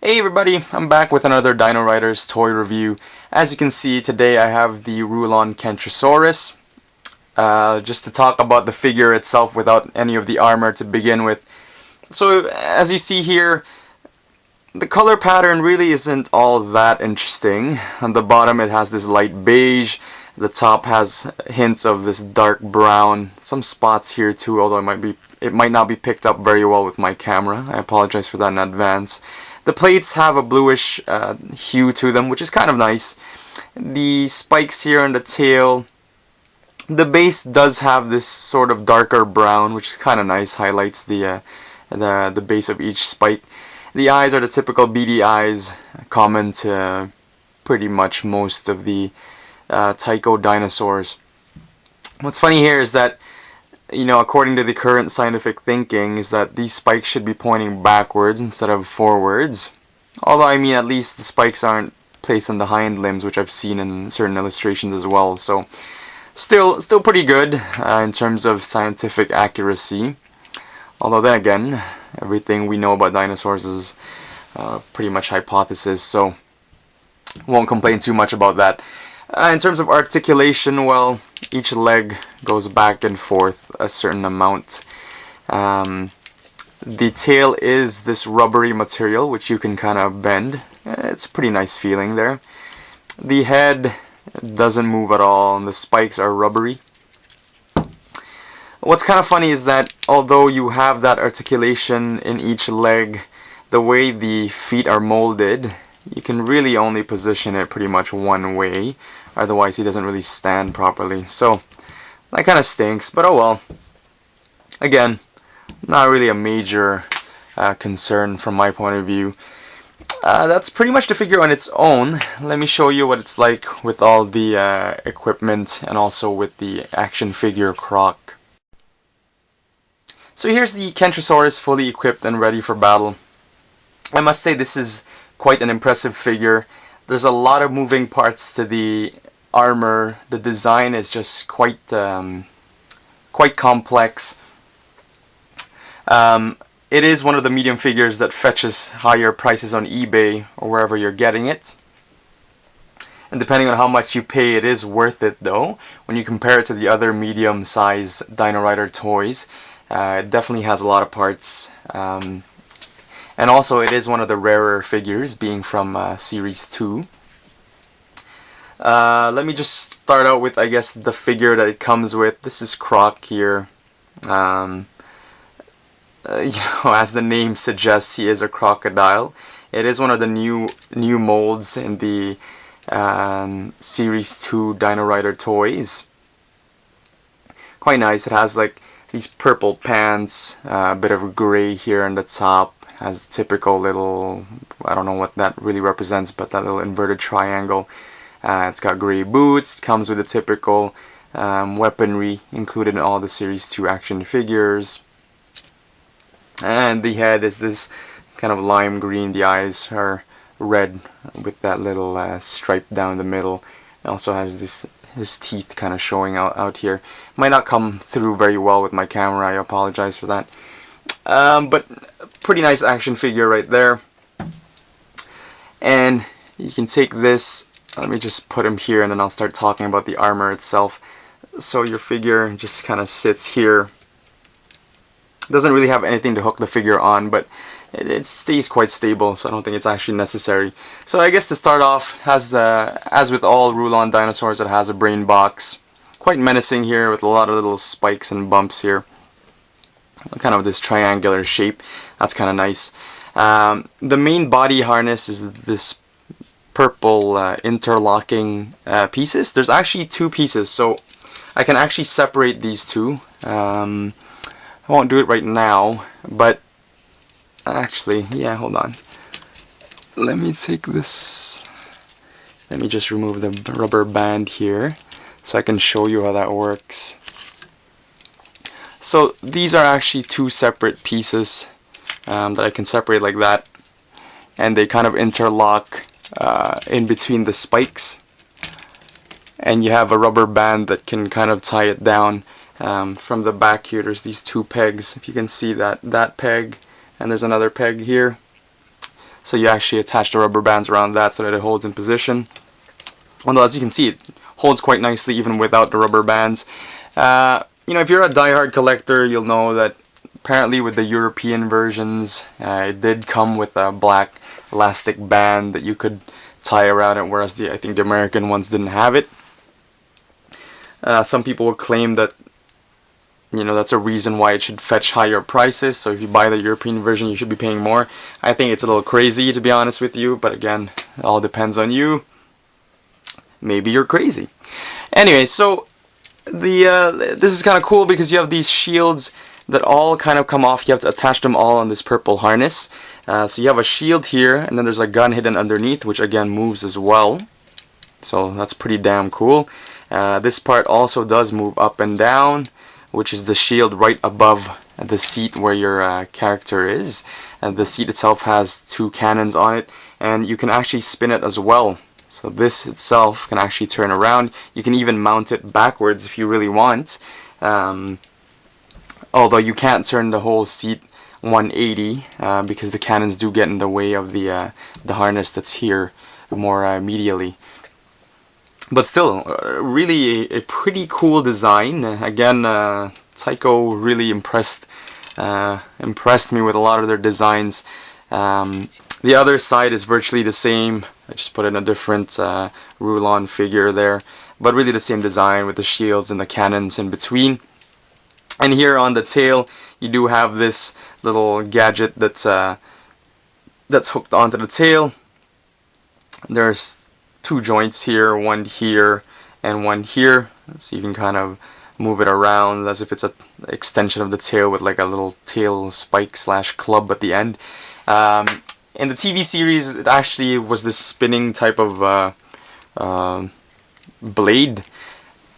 Hey everybody, I'm back with another Dino-Riders toy review. As you can see, today I have the Rulon Kentrosaurus. Just to talk about the figure itself without any of the armor to begin with. So, as you see here, the color pattern really isn't all that interesting. On the bottom it has this light beige. The top has hints of this dark brown. Some spots here too, although it might not be picked up very well with my camera. I apologize for that in advance. The plates have a bluish hue to them, which is kind of nice. The spikes here on the tail, the base does have this sort of darker brown, which is kind of nice, highlights the base of each spike. The eyes are the typical beady eyes, common to pretty much most of the Tycho dinosaurs. What's funny here is that, according to the current scientific thinking, is that these spikes should be pointing backwards instead of forwards. Although, at least the spikes aren't placed on the hind limbs, which I've seen in certain illustrations as well. So, still pretty good in terms of scientific accuracy. Although then again, everything we know about dinosaurs is pretty much hypothesis, so won't complain too much about that. In terms of articulation, well, each leg goes back and forth a certain amount. The tail is this rubbery material which you can kind of bend. It's a pretty nice feeling there. The head doesn't move at all and the spikes are rubbery. What's kind of funny is that although you have that articulation in each leg, the way the feet are molded, you can really only position it pretty much one way. Otherwise, he doesn't really stand properly. So, that kind of stinks, but oh well. Again, not really a major concern from my point of view. That's pretty much the figure on its own. Let me show you what it's like with all the equipment and also with the action figure croc. So here's the Kentrosaurus fully equipped and ready for battle. I must say this is quite an impressive figure. There's a lot of moving parts to the armor. The design is just quite complex. It is one of the medium figures that fetches higher prices on eBay or wherever you're getting it. And depending on how much you pay, it is worth it though. When you compare it to the other medium-sized Dino-Rider toys, it definitely has a lot of parts. And also it is one of the rarer figures, being from Series 2. Let me just start out with, I guess, the figure that it comes with. This is Croc here. As the name suggests, he is a crocodile. It is one of the new molds in the Series 2 Dino-Rider toys. Quite nice. It has like these purple pants, a bit of gray here on the top. Has the typical little, I don't know what that really represents, but that little inverted triangle. It's got gray boots, comes with the typical weaponry included in all the Series 2 action figures. And the head is this kind of lime green, the eyes are red with that little stripe down the middle. It also has his teeth kind of showing out here. Might not come through very well with my camera, I apologize for that. But pretty nice action figure right there. And you can take this, let me just put him here and then I'll start talking about the armor itself. So your figure just kind of sits here. Doesn't really have anything to hook the figure on, but it stays quite stable, so I don't think it's actually necessary. So I guess to start off, has as with all Rulon dinosaurs, it has a brain box. Quite menacing here with a lot of little spikes and bumps here. Kind of this triangular shape. That's kind of nice. The main body harness is this purple interlocking pieces. There's actually two pieces, so I can actually separate these two. I won't do it right now, but actually, yeah, hold on. Let me take this. Let me just remove the rubber band here so I can show you how that works. So these are actually two separate pieces that I can separate like that, and they kind of interlock in between the spikes, and you have a rubber band that can kind of tie it down. From the back here, there's these two pegs. If you can see that peg, and there's another peg here. So you actually attach the rubber bands around that so that it holds in position. Although as you can see, it holds quite nicely even without the rubber bands. You know, if you're a diehard collector, you'll know that apparently with the European versions, it did come with a black elastic band that you could tie around it, whereas I think the American ones didn't have it. Some people will claim that, you know, that's a reason why it should fetch higher prices. So if you buy the European version, you should be paying more. I think it's a little crazy, to be honest with you, but again, it all depends on you. Maybe you're crazy. Anyway, so this is kind of cool because you have these shields that all kind of come off. You have to attach them all on this purple harness. So you have a shield here, and then there's a gun hidden underneath, which again moves as well. So that's pretty damn cool. This part also does move up and down, which is the shield right above the seat where your character is. And the seat itself has two cannons on it, and you can actually spin it as well. So this itself can actually turn around. You can even mount it backwards if you really want. Although you can't turn the whole seat 180 because the cannons do get in the way of the harness that's here more medially. But still, really a pretty cool design. Again, Tyco really impressed me with a lot of their designs. The other side is virtually the same. I just put in a different Rulon figure there, but really the same design with the shields and the cannons in between. And here on the tail, you do have this little gadget that's hooked onto the tail. There's two joints here, one here and one here, so you can kind of move it around as if it's an extension of the tail with like a little tail spike / club at the end. In the TV series, it actually was this spinning type of blade.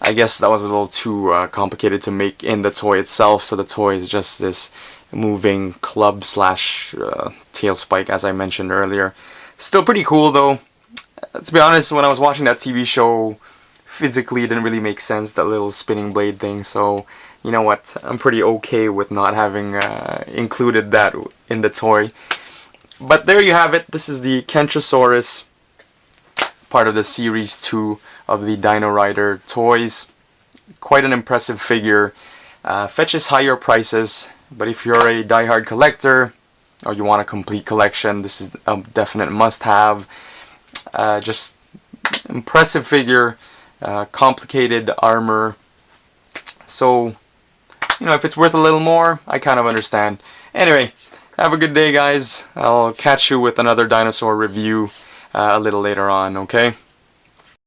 I guess that was a little too complicated to make in the toy itself, so the toy is just this moving club / tail spike, as I mentioned earlier. Still pretty cool though. To be honest, when I was watching that TV show, physically it didn't really make sense, that little spinning blade thing, so you know what, I'm pretty okay with not having included that in the toy. But there you have it. This is the Kentrosaurus, part of the Series 2 of the Dino-Rider toys. Quite an impressive figure. Fetches higher prices, but if you're a diehard collector or you want a complete collection, this is a definite must-have. Just impressive figure, complicated armor. So, you know, if it's worth a little more, I kind of understand. Anyway, have a good day, guys. I'll catch you with another dinosaur review a little later on, okay?